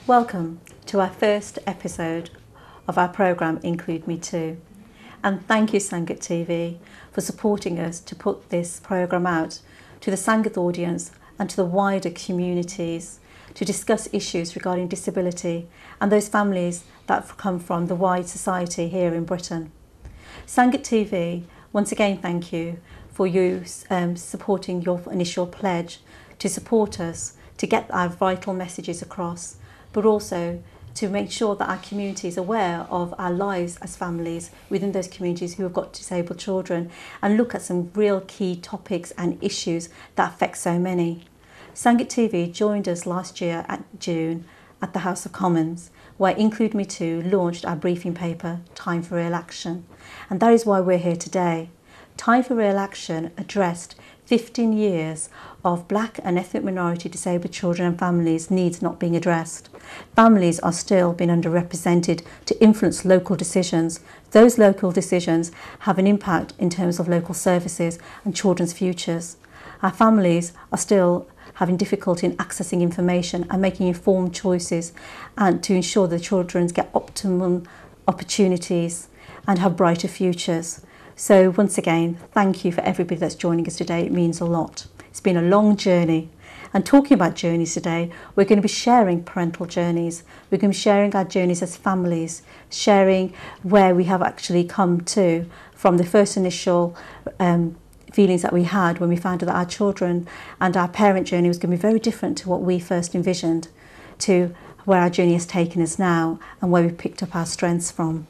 Welcome to our first episode of our programme Include Me Too, and thank you Sangat TV for supporting us to put this programme out to the Sangat audience and to the wider communities to discuss issues regarding disability and those families that come from the wide society here in Britain. Sangat TV, once again thank you for you supporting your initial pledge to support us to get our vital messages across, but also to make sure that our community is aware of our lives as families within those communities who have got disabled children and look at some real key topics and issues that affect so many. Sangat TV joined us last year at June at the House of Commons, where Include Me Too launched our briefing paper, Time for Real Action. And that is why we're here today. Time for Real Action addressed 15 years of black and ethnic minority disabled children and families' needs not being addressed. Families are still being underrepresented to influence local decisions. Those local decisions have an impact in terms of local services and children's futures. Our families are still having difficulty in accessing information and making informed choices and to ensure the children get optimum opportunities and have brighter futures. So once again, thank you for everybody that's joining us today. It means a lot. It's been a long journey. And talking about journeys today, we're going to be sharing parental journeys. We're going to be sharing our journeys as families, sharing where we have actually come to from the first initial feelings that we had when we found out that our children and our parent journey was going to be very different to what we first envisioned, to where our journey has taken us now and where we've picked up our strengths from.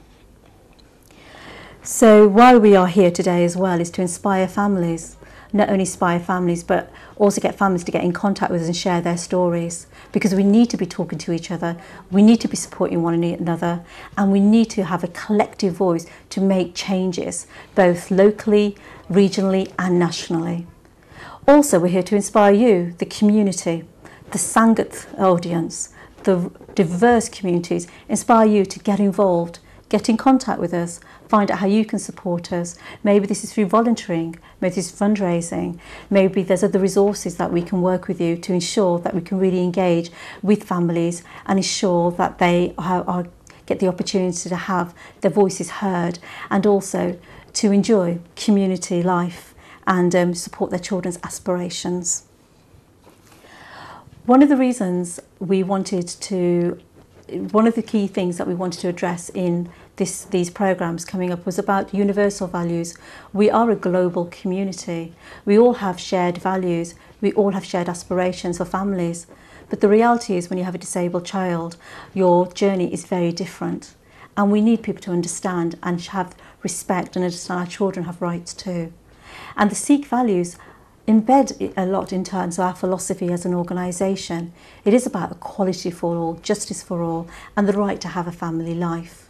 So why we are here today as well is to inspire families, not only inspire families but also get families to get in contact with us and share their stories, because we need to be talking to each other, we need to be supporting one another, and we need to have a collective voice to make changes both locally, regionally and nationally. Also we're here to inspire you, the community, the Sangat audience, the diverse communities, inspire you to get involved, get in contact with us, find out how you can support us. Maybe this is through volunteering, maybe this is fundraising, maybe there's other resources that we can work with you to ensure that we can really engage with families and ensure that they get the opportunity to have their voices heard and also to enjoy community life and support their children's aspirations. One of the key things that we wanted to address in these programs coming up was about universal values. We are a global community. We all have shared values. We all have shared aspirations for families. But the reality is when you have a disabled child, your journey is very different. And we need people to understand and have respect and understand our children have rights too. And the Sikh values embed a lot in terms of our philosophy as an organisation. It is about equality for all, justice for all, and the right to have a family life.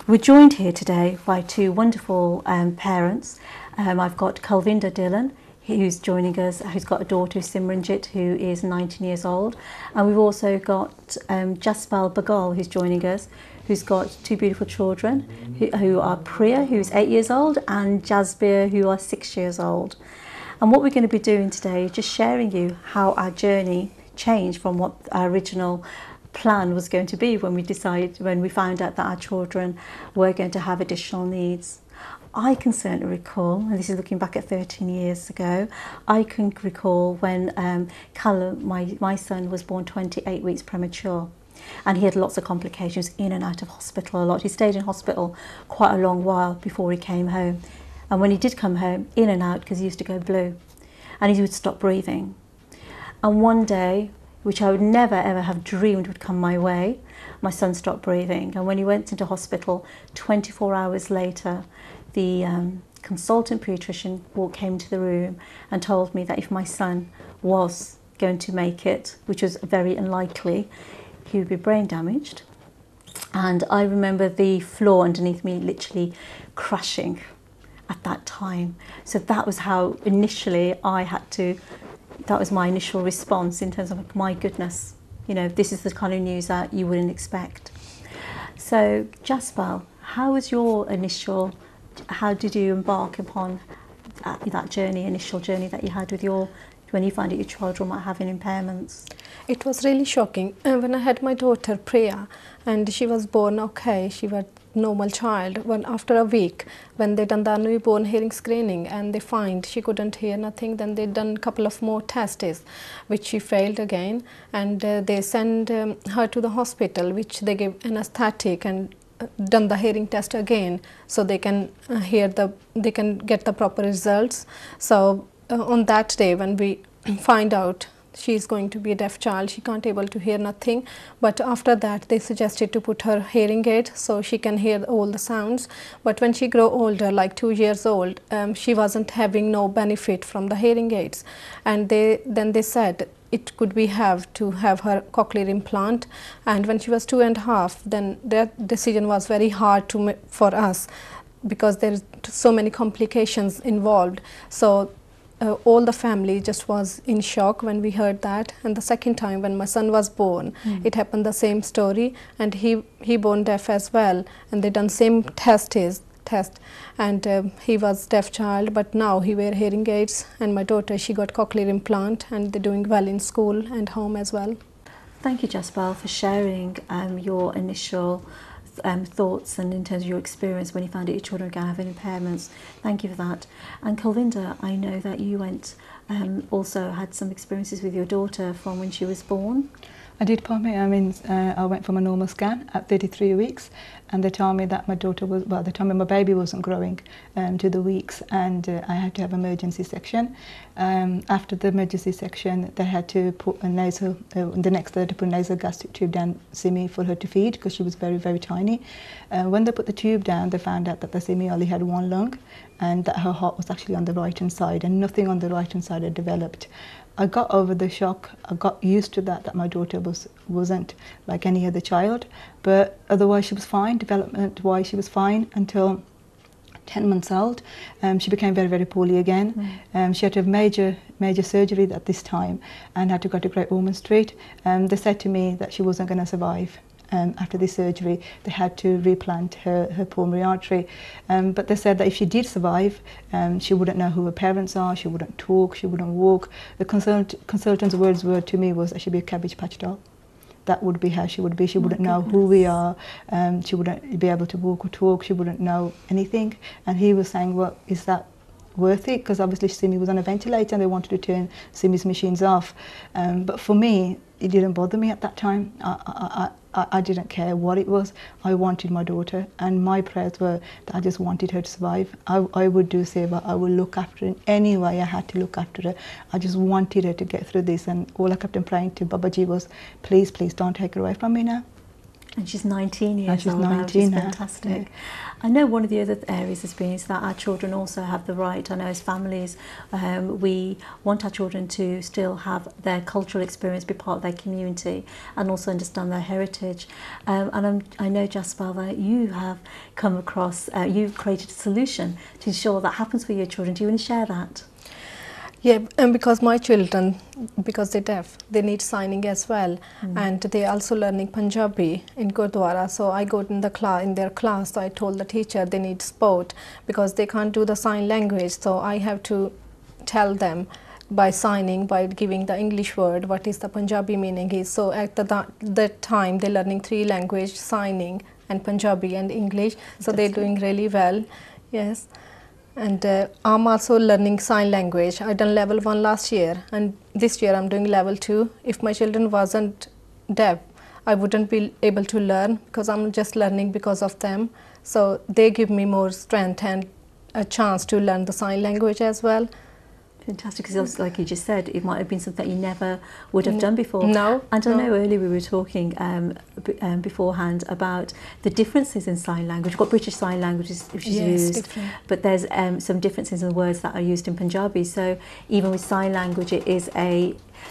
We're joined here today by two wonderful parents. I've got Kalvinder Dhillon, who's joining us, who's got a daughter, Simranjit, who is 19 years old. And we've also got Jaspal Bagal, who's joining us, who's got two beautiful children, who are Priya, who's 8 years old, and Jasbir, who are 6 years old. And what we're going to be doing today is just sharing you how our journey changed from what our original plan was going to be when we found out that our children were going to have additional needs. I can certainly recall, and this is looking back at 13 years ago, I can recall when Callum, my son, was born 28 weeks premature. And he had lots of complications, in and out of hospital a lot. He stayed in hospital quite a long while before he came home. And when he did come home, in and out, because he used to go blue. And he would stop breathing. And one day, which I would never ever have dreamed would come my way, my son stopped breathing. And when he went into hospital, 24 hours later, the consultant paediatrician came to the room and told me that if my son was going to make it, which was very unlikely, he would be brain damaged. And I remember the floor underneath me literally crashing at that time. So that was how initially that was my initial response in terms of, my goodness, this is the kind of news that you wouldn't expect. So Jaspal, how did you embark upon that initial journey that you had with your when you find out your children might have impairments? It was really shocking. When I had my daughter Priya, and she was born okay, she was normal child. When after a week, when they done the newborn hearing screening and they find she couldn't hear nothing, then they done a couple of more tests, which she failed again, and they send her to the hospital, which they gave anesthetic and done the hearing test again, so they can they can get the proper results. So on that day, when we find out she is going to be a deaf child, she can't able to hear nothing, but after that they suggested to put her hearing aid so she can hear all the sounds. But when she grew older, like 2 years old, she wasn't having no benefit from the hearing aids, and then they said it could be have to have her cochlear implant. And when she was 2.5, then that decision was very hard to for us, because there's so many complications involved. So all the family just was in shock when we heard that. And the second time when my son was born, it happened the same story, and he born deaf as well, and they done same test, and he was deaf child, but now he wear hearing aids. And my daughter, she got cochlear implant, and they're doing well in school and home as well. Thank you, Jaspal, for sharing your initial thoughts and in terms of your experience when you found out your children were having impairments. Thank you for that. And Kulvinder, I know that you went also had some experiences with your daughter from when she was born. I did, Pommy. I mean, I went for my normal scan at 33 weeks, and they told me that my daughter was, well, they told me my baby wasn't growing to the weeks, and I had to have emergency section. After the emergency section, they had to put a nasal, the next day to put a nasal gastric tube down Simi for her to feed, because she was very, very tiny. When they put the tube down, they found out that the Simi only had one lung, and that her heart was actually on the right-hand side, and nothing on the right-hand side had developed. I got over the shock. I got used to that my daughter wasn't like any other child, but otherwise she was fine. Development-wise, she was fine until 10 months old. She became very, very poorly again. She had to have major surgery at this time and had to go to Great Ormond Street. They said to me that she wasn't going to survive. After this surgery, they had to replant her pulmonary artery. But they said that if she did survive, she wouldn't know who her parents are, she wouldn't talk, she wouldn't walk. The consultant's words were to me was that she'd be a Cabbage Patch doll. That would be how she would be. She wouldn't know who we are, she wouldn't be able to walk or talk, she wouldn't know anything. And he was saying, well, is that worth it? Because obviously Simi was on a ventilator and they wanted to turn Simi's machines off. But for me, it didn't bother me at that time. I didn't care what it was. I wanted my daughter, and my prayers were that I just wanted her to survive. I would do Seva, I would look after her in any way I had to look after her. I just wanted her to get through this, and all I kept on praying to Babaji was, please, please don't take her away from me now. And she's 19 years old now, which is fantastic. Yeah. I know one of the other areas has been is that our children also have the right, I know as families, we want our children to still have their cultural experience, be part of their community, and also understand their heritage. And I know, Jaspal, that you have come across, you've created a solution to ensure that happens for your children. Do you want to share that? Yeah, and because my children, because they're deaf, they need signing as well, and they're also learning Punjabi in Gurdwara. So I go in their class. So I told the teacher they need sport because they can't do the sign language. So I have to tell them by signing, by giving the English word, what is the Punjabi meaning is. So at that time they're learning 3 languages, signing and Punjabi and English. So they're doing really well. Yes. And I'm also learning sign language. I done level 1 last year, and this year I'm doing level 2. If my children wasn't deaf, I wouldn't be able to learn because I'm just learning because of them. So they give me more strength and a chance to learn the sign language as well. Fantastic, because like you just said, it might have been something you never would have done before. No. And I know earlier we were talking beforehand about the differences in sign language. We've got British Sign Language which is used, different. But there's some differences in the words that are used in Punjabi. So even with sign language,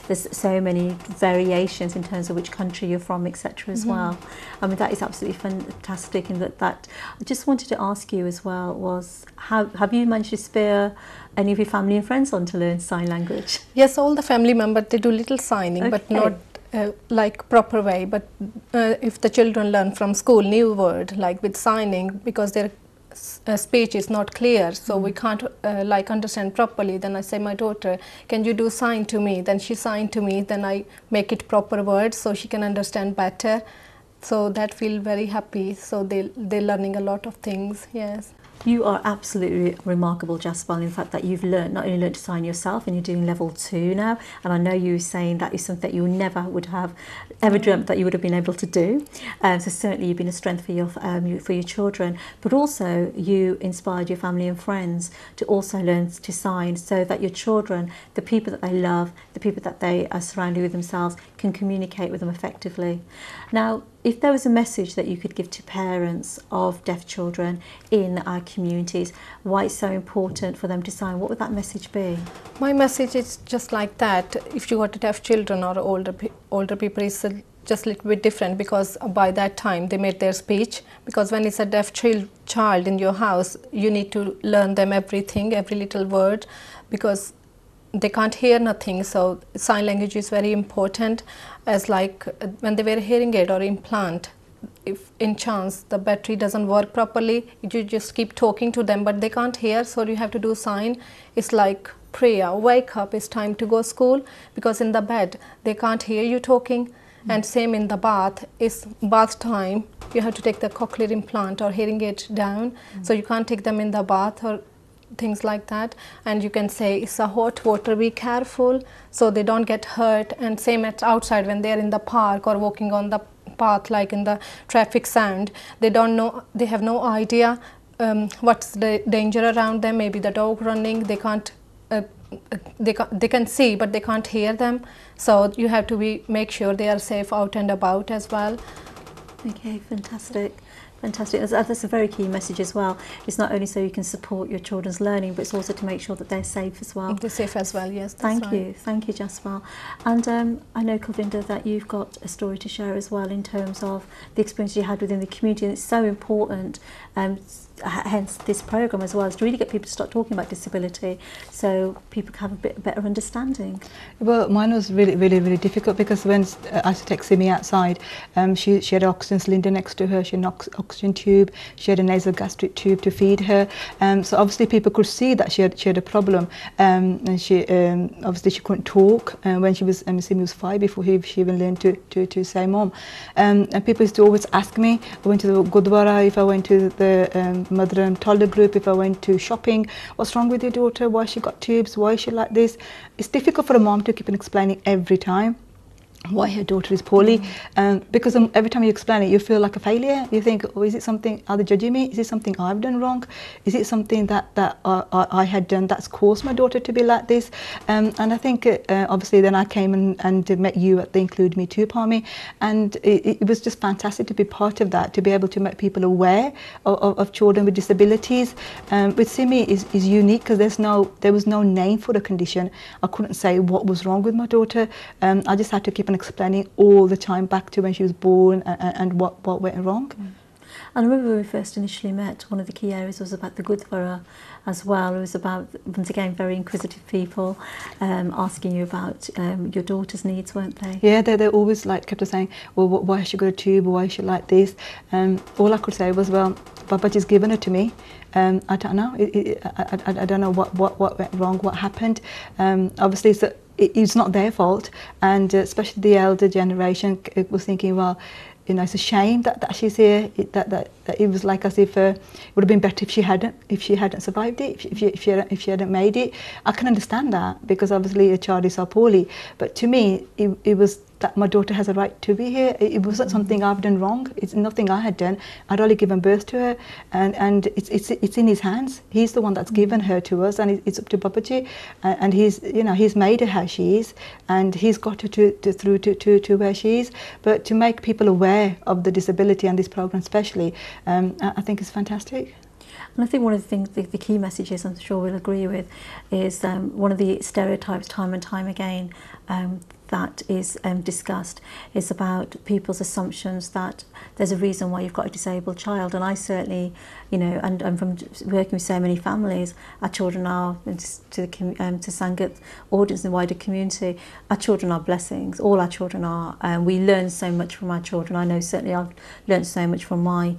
there's so many variations in terms of which country you're from, etc. as well. I mean, that is absolutely fantastic. And that I just wanted to ask you as well was, have you managed to spare any of your family and friends on to learn sign language? Yes, all the family members, they do little signing, but not like proper way. But if the children learn from school new word, like with signing, because they're speech is not clear, so we can't like understand properly. Then I say, my daughter, can you do sign to me? Then she signed to me, then I make it proper words so she can understand better. So that feel very happy. So they're learning a lot of things. Yes. You are absolutely remarkable, Jaspal, in fact that you've not only learned to sign yourself, and you're doing level 2 now, and I know you were saying that is something that you never would have ever dreamt that you would have been able to do. So certainly you've been a strength for your children, but also you inspired your family and friends to also learn to sign, so that your children, the people that they love, the people that they are surrounded with themselves, can communicate with them effectively. Now, if there was a message that you could give to parents of deaf children in our communities, why it's so important for them to sign, what would that message be? My message is just like that. If you got deaf children or older people, it's just a little bit different, because by that time they made their speech. Because when it's a deaf child in your house, you need to learn them everything, every little word, because they can't hear nothing. So sign language is very important. As like when they wear a hearing aid or implant, if in chance the battery doesn't work properly, you just keep talking to them, but they can't hear, so you have to do sign. It's like prayer, wake up, it's time to go to school, because in the bed they can't hear you talking. And same in the bath, it's bath time, you have to take the cochlear implant or hearing aid down, so you can't take them in the bath or things like that. And you can say it's a hot water, be careful, so they don't get hurt. And same at outside, when they're in the park or walking on the path, like in the traffic sound, they don't know, they have no idea what's the danger around them. Maybe the dog running, they can't they can see but they can't hear them, so you have to make sure they are safe out and about as well. Okay, fantastic. Fantastic. That's a very key message as well. It's not only so you can support your children's learning, but it's also to make sure that they're safe as well. They're safe as well, yes. Thank you, Jaspal. And I know, Kulvinder, that you've got a story to share as well in terms of the experience you had within the community, and it's so important, hence this programme as well, is to really get people to start talking about disability so people can have a bit better understanding. Well, mine was really difficult, because when I used to take Simi outside, she had an oxygen cylinder next to her, she had an oxygen tube, she had a nasal gastric tube to feed her, so obviously people could see that she had a problem, and she obviously she couldn't talk when she was Simi was 5, before she even learned to say mom, and people used to always ask me, I went to the Gurdwara, if I went to the mother and toddler group, if I went to shopping, what's wrong with your daughter, why she got tubes, why is she like this? It's difficult for a mom to keep on explaining every time why her daughter is poorly, because every time you explain it, you feel like a failure. You think, oh, is it something, are they judging me? Is it something I've done wrong? Is it something that I had done that's caused my daughter to be like this? And I think obviously then I came and met you at the Include Me Too, Parmi, and it was just fantastic to be part of that, to be able to make people aware of children with disabilities. With Simi is unique, because there was no name for the condition. I couldn't say what was wrong with my daughter. I just had to keep on explaining all the time back to when she was born and what went wrong. And I remember when we first initially met, one of the key areas was about the Gurdwara as well. It was about, once again, very inquisitive people asking you about your daughter's needs, weren't they? Yeah, they always like kept saying, well, why has she got a tube, why is she like this? All I could say was, well, Babaji's given her to me. I don't know. I don't know what went wrong, what happened. Obviously, it's not their fault, and especially the elder generation was thinking, well, you know, it's a shame that she's here. That it was like as if it would have been better if she hadn't survived it, if she hadn't made it. I can understand that, because obviously a child is so poorly. But to me, it was that my daughter has a right to be here. It wasn't something I've done wrong. It's nothing I had done. I'd only given birth to her, and it's in his hands. He's the one that's given her to us, and it's up to Babaji, and he's made her how she is, and he's got her through to where she is. But to make people aware of the disability, and this program especially, I think is fantastic. And I think one of the things, the key messages I'm sure we'll agree with, is one of the stereotypes time and time again that is discussed is about people's assumptions that there's a reason why you've got a disabled child. And I certainly, you know, and from working with so many families, our children are, to Sangat audience and the wider community, our children are blessings. All our children are. We learn so much from our children. I know certainly I've learned so much from my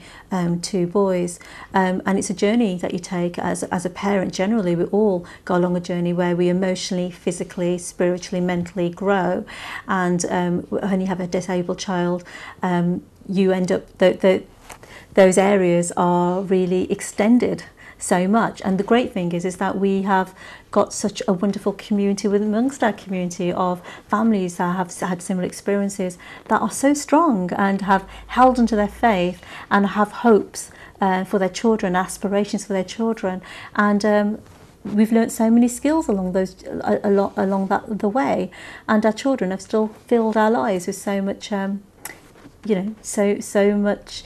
2 boys. And it's a journey that you take as a parent. Generally, we all go along a journey where we emotionally, physically, spiritually, mentally grow. And when you have a disabled child, you end up, those areas are really extended so much. And the great thing is that we have got such a wonderful community amongst our community of families that have had similar experiences that are so strong and have held onto their faith and have hopes for their children, aspirations for their children. And we've learnt so many skills along the way, and our children have still filled our lives with so much you know, so much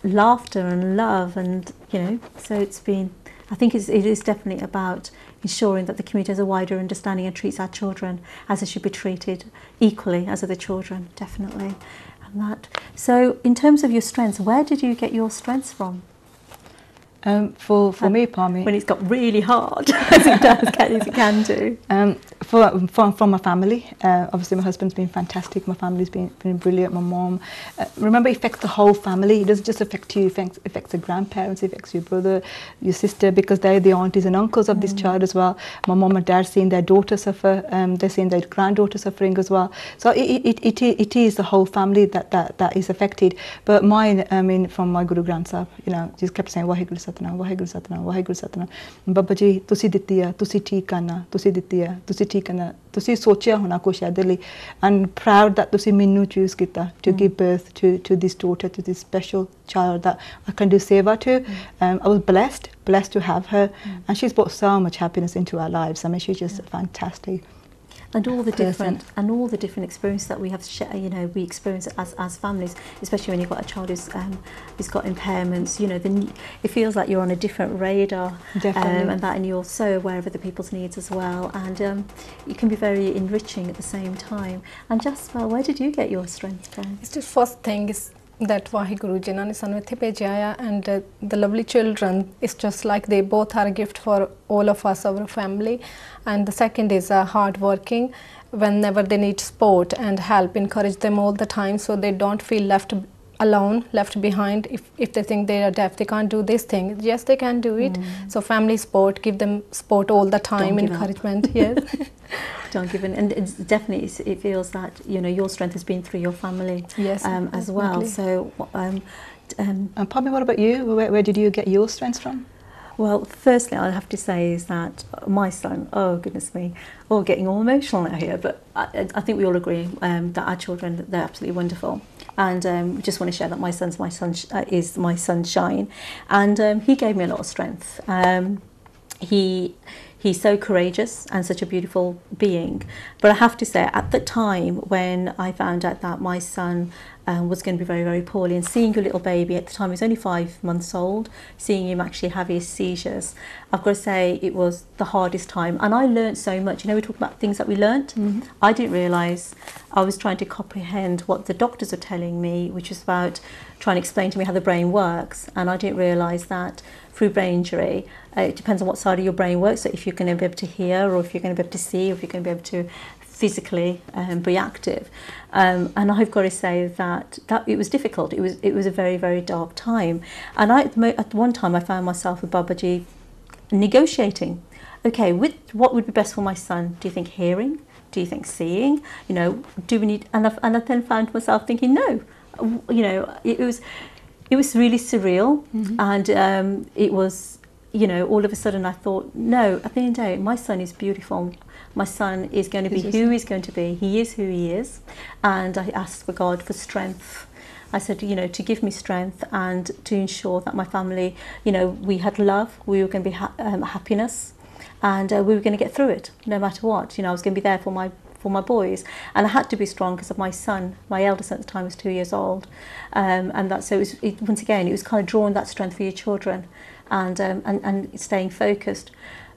laughter and love, and you know, so it's been, I think it is definitely about ensuring that the community has a wider understanding and treats our children as they should be treated equally as other children, definitely. And that. So in terms of your strengths, where did you get your strengths from? For me, Palmy, when it's got really hard, as it can do. From my family, obviously my husband's been fantastic. My family's been brilliant. My mom, remember, it affects the whole family. It doesn't just affect you. It affects the grandparents. It affects your brother, your sister, because they're the aunties and uncles of this child as well. My mom and dad seeing their daughter suffer. They're seeing their granddaughter suffering as well. So it is the whole family that is affected. But mine, I mean, from my Guru Granth Sahib, you know, just kept saying Waheguru Satnam, Waheguru Satnam, Waheguru Satnam. Baba ji, tusi ditti hai, tusi theek karna, tusi ditti hai, tusi theek karna, tusi sochya hona kuch ਇਹਦੇ ਲਈ. I'm proud that ਤੁਸੀਂ ਮੈਨੂੰ choose ਕੀਤਾ to give birth to this daughter, to this special child that I can do seva to. I was blessed to have her, and she's brought so much happiness into our lives. I mean, she's just fantastic. And all the different experiences that we have, you know, we experience as families, especially when you've got a child who's got impairments. You know, it feels like you're on a different radar, and you're so aware of other people's needs as well, and it can be very enriching at the same time. And just where did you get your strength from? It's the first thing is that Waheguru ji ne sanu ਇੱਥੇ ਭੇਜਿਆ ਆ, and the lovely children, it's just like they both are a gift for all of us, our family. And the second is hard working. Whenever they need support and help, encourage them all the time so they don't feel left alone, left behind. If they think they are deaf, they can't do this thing, yes, they can do it. So family support, give them support all the time, encouragement. Yes. Don't give in. And it's definitely, it feels that, you know, your strength has been through your family, yes, as well. So Palmy, what about you? Where did you get your strengths from? Well, firstly, I have to say is that my son, oh goodness me, getting all emotional now here, but I think we all agree that our children, they're absolutely wonderful. And just want to share that my son is my sunshine, and he gave me a lot of strength. He's so courageous and such a beautiful being. But I have to say, at the time when I found out that my son was going to be very, very poorly, and seeing a little baby, at the time he was only 5 months old, seeing him actually have his seizures, I've got to say it was the hardest time. And I learnt so much. You know, we talk about things that we learnt. I didn't realise I was trying to comprehend what the doctors were telling me, which was about trying to explain to me how the brain works. And I didn't realise that through brain injury, it depends on what side of your brain works. So if you're going to be able to hear, or if you're going to be able to see, or if you're going to be able to physically be active. And I've got to say that it was difficult. It was a very, very dark time. And at one time I found myself with Babaji negotiating. Okay, with what would be best for my son? Do you think hearing? Do you think seeing? You know, do we need? And I then found myself thinking, no. You know, it was really surreal, and it was, you know, all of a sudden I thought, no, at the end of the day, my son is beautiful. My son is going to be who he's going to be. He is who he is. And I asked for God for strength. I said, you know, to give me strength and to ensure that my family, you know, we had love, we were going to be happiness, and we were going to get through it no matter what. You know, I was going to be there for my boys, and I had to be strong because of my son. My eldest at the time was 2 years old, and that, so once again it was kind of drawing that strength for your children, and staying focused.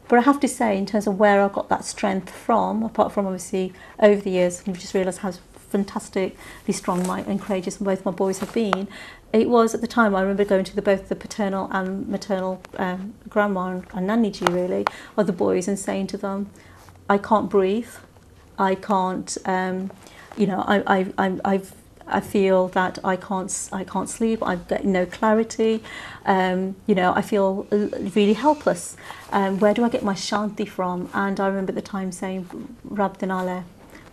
But I have to say, in terms of where I got that strength from, apart from obviously over the years, we've just realised how fantastically strong and courageous both my boys have been. It was at the time, I remember going to both the paternal and maternal grandma and nanny G really of the boys and saying to them, I can't breathe, I can't, you know, I feel that I can't sleep, I've got no clarity, you know, I feel really helpless. Where do I get my Shanti from? And I remember at the time saying, Rab Dinale,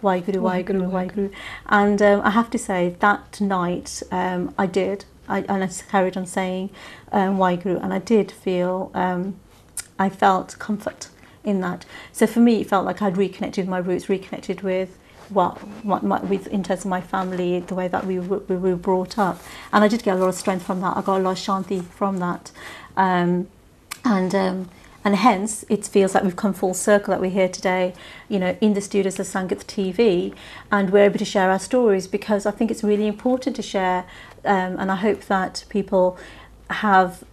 Waheguru, Waheguru, Waheguru. And I have to say, that night I did, and I carried on saying Waheguru, and I did feel, I felt comfort in that. So for me, it felt like I'd reconnected with my roots, reconnected with with in terms of my family, the way that we were brought up, and I did get a lot of strength from that. I got a lot of Shanti from that, and hence it feels like we've come full circle, that we're here today, you know, in the studios of Sangat TV, and we're able to share our stories, because I think it's really important to share, and I hope that people have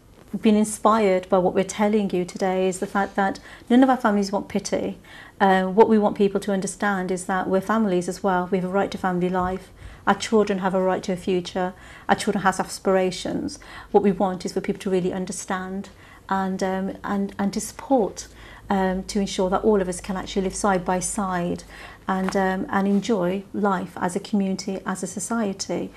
been inspired by what we're telling you today, is the fact that none of our families want pity. What we want people to understand is that we're families as well. We have a right to family life. Our children have a right to a future. Our children have aspirations. What we want is for people to really understand and to support, to ensure that all of us can actually live side by side and enjoy life as a community, as a society,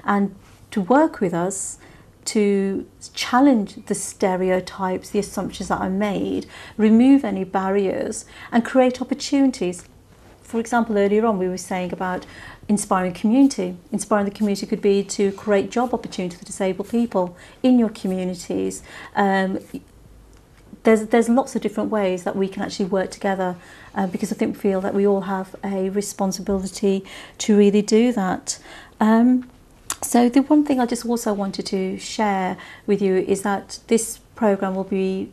and to work with us to challenge the stereotypes, the assumptions that are made, remove any barriers and create opportunities. For example, earlier on we were saying about inspiring community. Inspiring the community could be to create job opportunities for disabled people in your communities. There's lots of different ways that we can actually work together, because I think we feel that we all have a responsibility to really do that. So the one thing I just also wanted to share with you is that this programme will be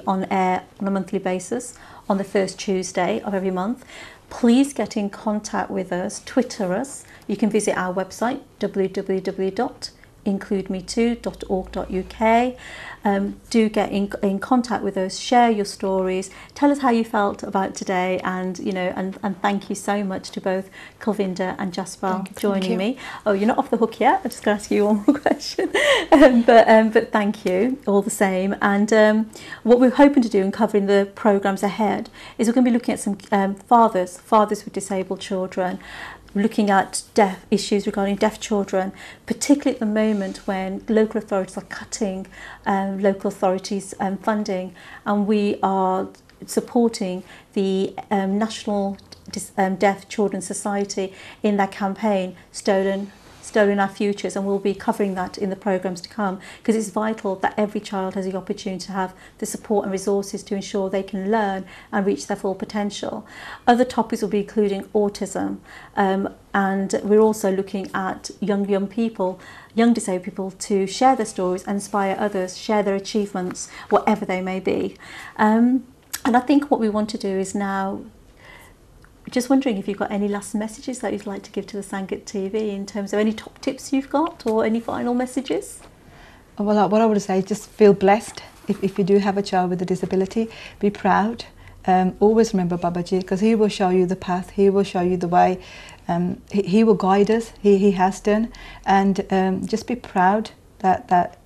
on air on a monthly basis on the first Tuesday of every month. Please get in contact with us, Twitter us. You can visit our website www.includeme2.org.uk. Do get in contact with us, share your stories, tell us how you felt about today, and you know, and thank you so much to both Kulvinder and Jaspal joining me. Oh, you're not off the hook yet. I'm just going to ask you one more question, but thank you all the same. And what we're hoping to do in covering the programmes ahead is we're going to be looking at some fathers with disabled children, looking at issues regarding deaf children, particularly at the moment when local authorities are cutting local authorities' funding, and we are supporting the National Deaf Children's Society in their campaign, Stolen Our Futures, and we'll be covering that in the programmes to come, because it's vital that every child has the opportunity to have the support and resources to ensure they can learn and reach their full potential. Other topics will be including autism, and we're also looking at young people, young disabled people, to share their stories and inspire others, share their achievements, whatever they may be. And I think what we want to do is now, just wondering if you've got any last messages that you'd like to give to the Sangat TV in terms of any top tips you've got, or any final messages? Well, what I would say is just feel blessed. If you do have a child with a disability, be proud. Always remember Babaji, because he will show you the path, he will show you the way, he will guide us, he has done, and just be proud that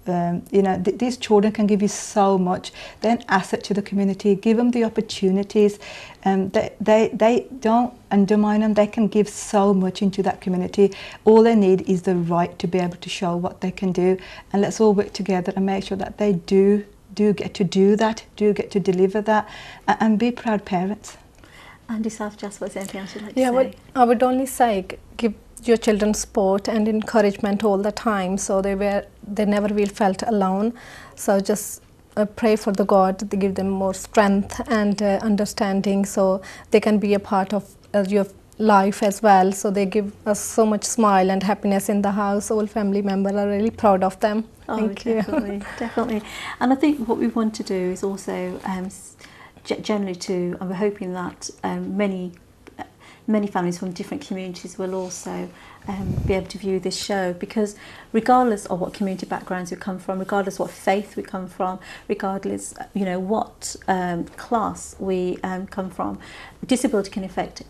you know, these children can give you so much. They're an asset to the community. Give them the opportunities. They don't undermine them. They can give so much into that community. All they need is the right to be able to show what they can do, and let's all work together and make sure that they do get to do that, do get to deliver that, and be proud parents. And yourself, Jasper, is there anything else you'd like to say? Yeah, well, I would only say give your children support and encouragement all the time, so they never will felt alone. So just pray for the God to give them more strength and understanding, so they can be a part of your life as well. So they give us so much smile and happiness in the house. All family members are really proud of them. Thank you. Definitely. And I think what we want to do is also generally and we're hoping that many many families from different communities will also be able to view this show, because regardless of what community backgrounds we come from, regardless what faith we come from, regardless what class we come from, disability can affect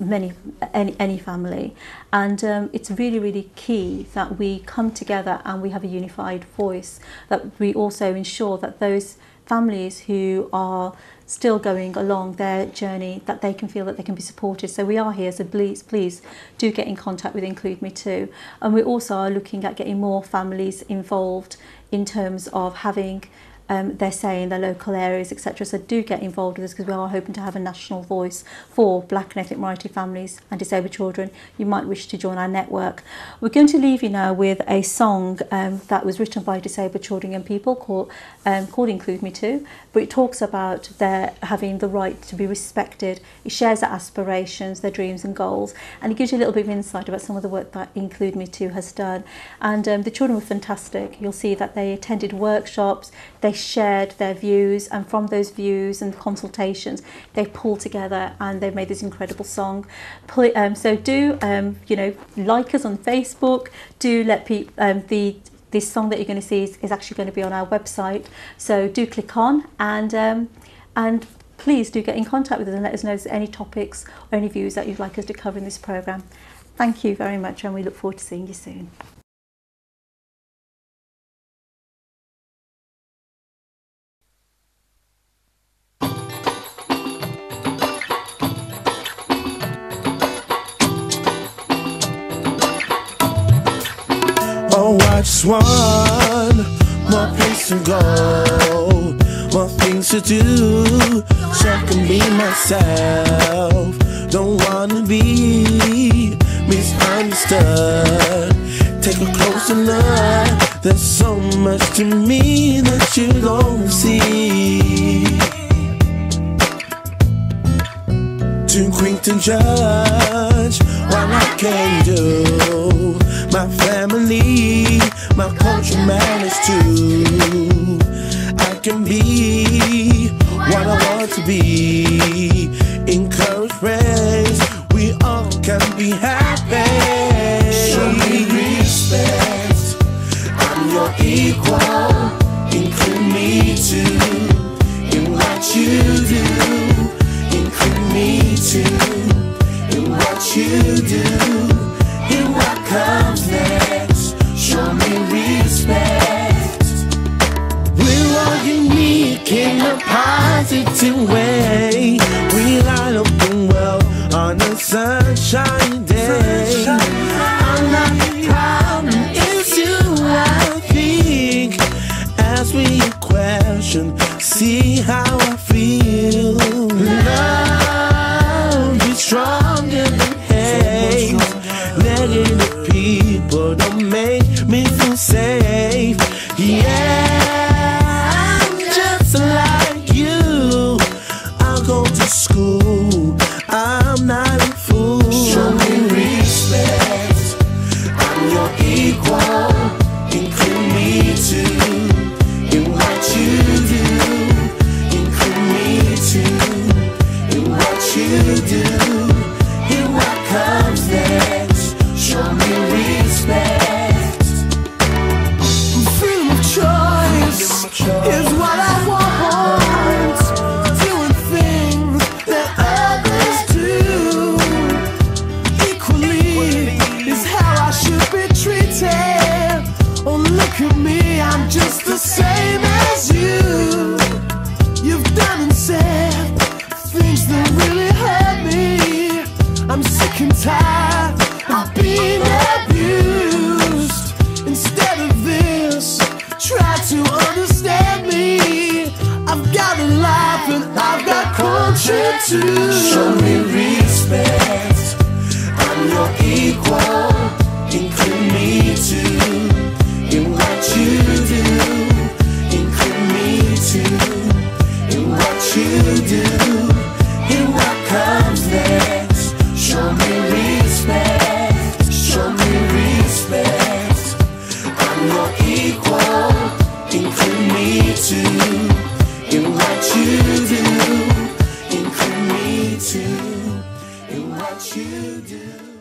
any family, and it's really, really key that we come together and we have a unified voice, that we also ensure that those families who are still going along their journey, that they can feel that they can be supported. So we are here, so please do get in contact with Include Me Too. And we also are looking at getting more families involved in terms of having their say in their local areas, etc. So do get involved with us, because we are hoping to have a national voice for Black and ethnic minority families and disabled children. You might wish to join our network. We're going to leave you now with a song that was written by disabled children and people called Include Me Too, but it talks about their having the right to be respected. It shares their aspirations, their dreams and goals, and it gives you a little bit of insight about some of the work that Include Me Too has done. And the children were fantastic. You'll see that they attended workshops, they shared their views, and from those views and consultations they pulled together and they've made this incredible song. So do like us on Facebook, do let people this song that you're going to see is actually going to be on our website, so do click on and please do get in contact with us and let us know if there's any topics or any views that you'd like us to cover in this programme. Thank you very much, and we look forward to seeing you soon. Oh, I just want more place to go, more things to do, so I can be myself. Don't wanna be misunderstood. Take a closer look. There's so much to me that you don't see. Too quick to judge what I can do. My family, my culture matters too. I can be what I want to be. Encourage friends, we all can be happy. Show me respect, I'm your equal. Include me too in what you do. Include me too in what you do. In what comes next, show me respect. We're all unique in a positive way. We light up the world on a sunshiny day. I'm not the problem, it's you I think. As we question, see how I feel. Love is stronger than hate. Negative people don't make me feel safe. Yeah, I'm just like you. I'll go to school, I'm not a fool. Show me respect, I'm your equal. Include me too in what you do. Include me too in what you do. In what comes next, show me respect. Freedom of choice is what I want. Doing things that others do. Equally is how I should be treated. Oh, look at me, I'm just the same as you. You've done and said things that really hurt me. I'm sick and tired of being abused. Instead of this, try to understand me. I've got a life and I've got culture too. Show me respect, I'm your equal. Include me too in what you do. Include me too in what you do. In what comes next, show me respect. Show me respect, I'm your equal. Include me too in what you do. Include me too. what you do.